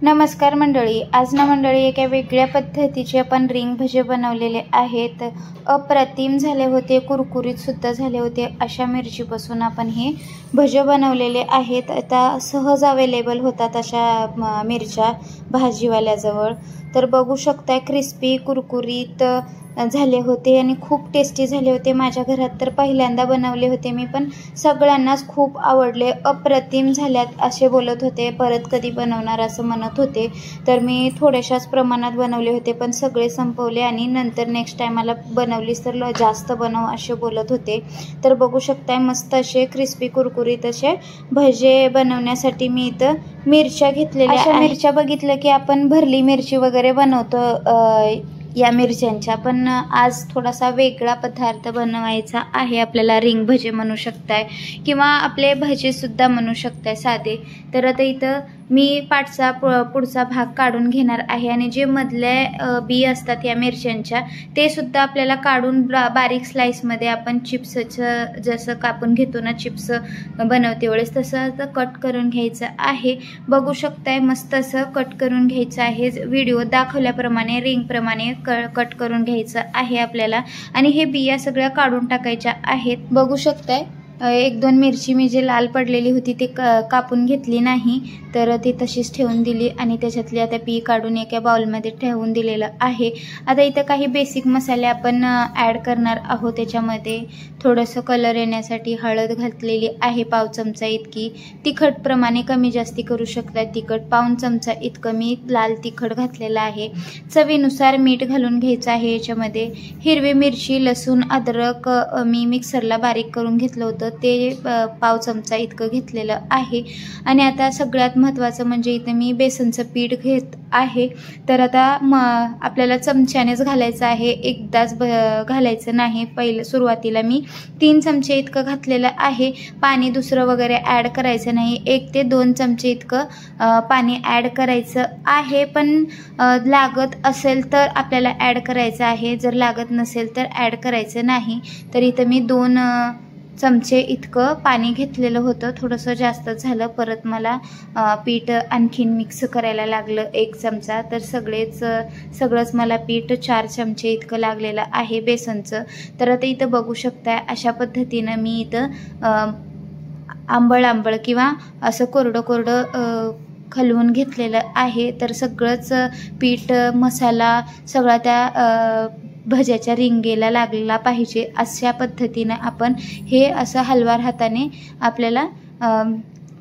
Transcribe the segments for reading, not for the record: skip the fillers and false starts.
नमस्कार मंडळी, आज ना मंडळी एका वेगळ्या पद्धतीचे आपण रिंग भजे बनवलेले आहेत। अप्रतिम झाले होते, कुरकुरीत सुद्धा झाले होते। अशा मिरचीपासून आपण हे भजे बनवलेले आहेत। आता सहज अवेलेबल होतात अशा मिरच्या भाजीवाल्याजवळ, तर बघू शकता क्रिस्पी कुरकुरीत झाले होते आणि खूप टेस्टी झाले होते। माझ्या घरात तर पहिल्यांदा बनवले होते मी, पण सगळ्यांनाच खूप आवडले। अप्रतिम झाल्यात असे बोलत होते, परत कधी बनवणार असं म्हणत होते। तर मी थोड्याशाच प्रमाणात बनवले होते, पण सगळे संपवले आणि नंतर नेक्स्ट टायमाला बनवलीस तर जास्त बनव असे बोलत होते। तर बघू शकताय मस्त असे क्रिस्पी कुरकुरीत असे भजे बनवण्यासाठी मी इथं मिरच्या घेतलेल्या आहेत। मिरच्या बघितलं की आपण भरली मिरची वगैरे बनवतो या मिरच्यांच्या, पण आज थोडासा वेगळा पदार्थ बनवायचा आहे आपल्याला। रिंग भजे म्हणू शकताय किंवा आपले भजे सुद्धा म्हणू शकताय साधे। तर आता इथं मी पुढचा भाग काढून घेणार आहे आणि जे मधले बी असतात या मिरच्यांच्या ते सुद्धा आपल्याला काढून बारीक स्लाइसमध्ये आपण चिप्सचं जसं कापून घेतो ना चिप्स बनवते वेळेस तसं कट करून घ्यायचं आहे। बघू शकताय मस्त असं कट करून घ्यायचं आहे, व्हिडिओ दाखवल्याप्रमाणे रिंगप्रमाणे कट करून घ्यायचं आहे आपल्याला। आणि हे बिया सगळ्या काढून टाकायच्या आहेत। बघू शकताय एक दोन मिरची मी जे लाल पडलेली होती ते कापून घेतली नाही, तर ती तशीच ठेवून दिली आणि त्याच्यातली आता बी काढून एका बाउलमध्ये ठेवून दिलेलं आहे। आता इथं काही बेसिक मसाले आपण ॲड करणार आहोत। त्याच्यामध्ये थोडंसं कलर येण्यासाठी हळद घातलेली आहे, पाव चमचा इतकी। तिखट प्रमाणे कमी जास्ती करू शकता, तिखट पाऊण चमचा इतकं मी लाल तिखट घातलेलं आहे। चवीनुसार मीठ घालून घ्यायचं आहे याच्यामध्ये। हिरवी मिरची लसूण अद्रक मी मिक्सरला बारीक करून घेतलं होतं, ते पाव चमचा इतकं घेतलेलं आहे। आणि आता सगळ्यात महत्त्वाचं म्हणजे इथे मी बेसनचं पीठ घेत आहे। तर आता आपल्याला चमच्यानेच घालायचं आहे, एकदाच घालायचं नाही। पहिलं सुरुवातीला मी 3 चमचे इतकं घातलेलं आहे। पाणी दुसरं वगैरे ॲड करायचं नाही, 1 ते 2 चमचे इतकं पाणी ॲड करायचं आहे। पण लागत असेल तर आपल्याला ॲड करायचं आहे, जर लागत नसेल तर ॲड करायचं नाही। तर इथं मी 2 चमचे इतकं पाणी घेतलेलं होतं, थोडंसं जास्तच झालं। परत मला पीठ आणखीन मिक्स करायला लागलं 1 चमचा, तर सगळंच मला पीठ 4 चमचे इतकं लागलेलं आहे बेसनचं। तर आता इथं बघू शकताय अशा पद्धतीनं मी इथं आंबळ किंवा असं कोरडं खलवून घेतलेलं आहे। तर सगळंच पीठ मसाला सगळा त्या भज्याच्या रिंगेला लागला पाहिजे, अशा पद्धतीनं आपण हे असं हलवार हाताने आपल्याला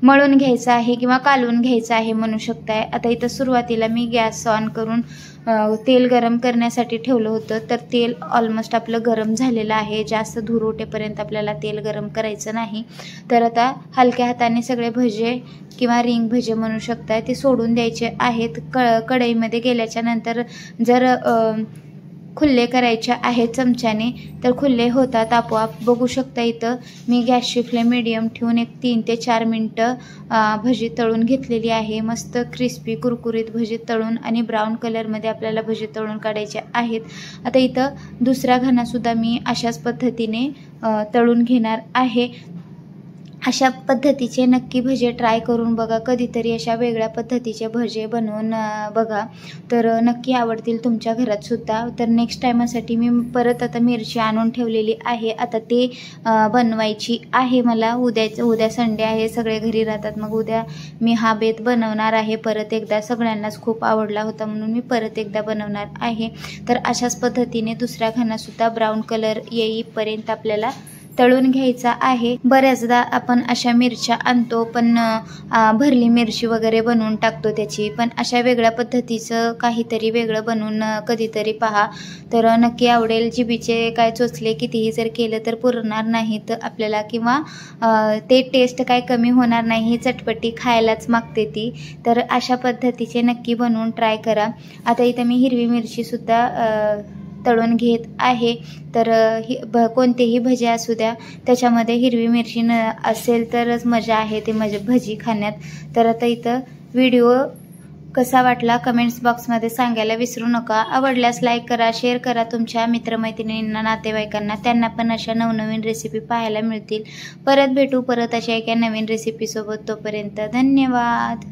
मळून घ्यायचं आहे किंवा कालवून घ्यायचं आहे म्हणू शकताय। आता इथं सुरुवातीला मी गॅस ऑन करून तेल गरम करण्यासाठी ठेवलं होतं, तर तेल ऑलमोस्ट आपलं गरम झालेलं आहे। जास्त धूर उठेपर्यंत आपल्याला तेल गरम करायचं नाही। तर आता हलक्या हाताने सगळे भजे किंवा रिंग भजे म्हणू शकताय ते सोडून द्यायचे आहेत। कढईमध्ये गेल्याच्या नंतर जर खुल्ले करायचे आहेत चमच्याने तर खुल्ले होतात आपोआप। बघू शकता इथं मी गॅसची फ्लेम मीडियम ठेवून एक 3 ते 4 मिनटं भजी तळून घेतलेली आहे। मस्त क्रिस्पी कुरकुरीत भजी तळून आणि ब्राऊन कलरमध्ये आपल्याला भजी तळून काढायचे आहेत। आता इथं दुसरा घानासुद्धा मी अशाच पद्धतीने तळून घेणार आहे। अशा पद्धतीचे नक्की भजे ट्राय करून बघा, कधीतरी अशा वेगळ्या पद्धतीचे भजे बनवून बघा, तर नक्की आवडतील तुमच्या घरात सुद्धा। तर नेक्स्ट टायमासाठी मी परत आता मिरची आणून ठेवलेली आहे, आता ते बनवायची आहे मला। उद्या संडे आहे, सगळे घरी राहतात, मग उद्या मी हा बेत बनवणार आहे परत एकदा। सगळ्यांनाच खूप आवडला होता म्हणून मी परत एकदा बनवणार आहे। तर अशाच पद्धतीने दुसऱ्या घानासुद्धा ब्राऊन कलर येईपर्यंत आपल्याला तळून घ्यायचा आहे। बऱ्याचदा आपण अशा मिरच्या आणतो, पण भरली मिरची वगैरे बनवून टाकतो त्याची, पण अशा वेगळ्या पद्धतीचं काहीतरी वेगळं बनवून कधीतरी पहा, तर नक्की आवडेल। जिभेचे काय चोचले कितीही जर केलं तर पुरणार नाहीत आपल्याला, किंवा ते टेस्ट काय कमी होणार नाही, चटपटी खायलाच मागते ती। तर अशा पद्धतीचे नक्की बनवून ट्राय करा। आता इथं मी हिरवी मिरचीसुद्धा तळून घेत आहे। तर कोणतेही भजे असू द्या त्याच्यामध्ये हिरवी मिरची असेल तरच मजा आहे ते भजी खाण्यात। तर आता इथं व्हिडिओ कसा वाटला कमेंट्स बॉक्समध्ये सांगायला विसरू नका। आवडल्यास लाईक करा, शेअर करा तुमच्या मित्रमैत्रिणींना, नातेवाईकांना, त्यांना पण अशा नवनवीन रेसिपी पाहायला मिळतील। परत भेटू अशा एका नवीन रेसिपीसोबत, तोपर्यंत धन्यवाद।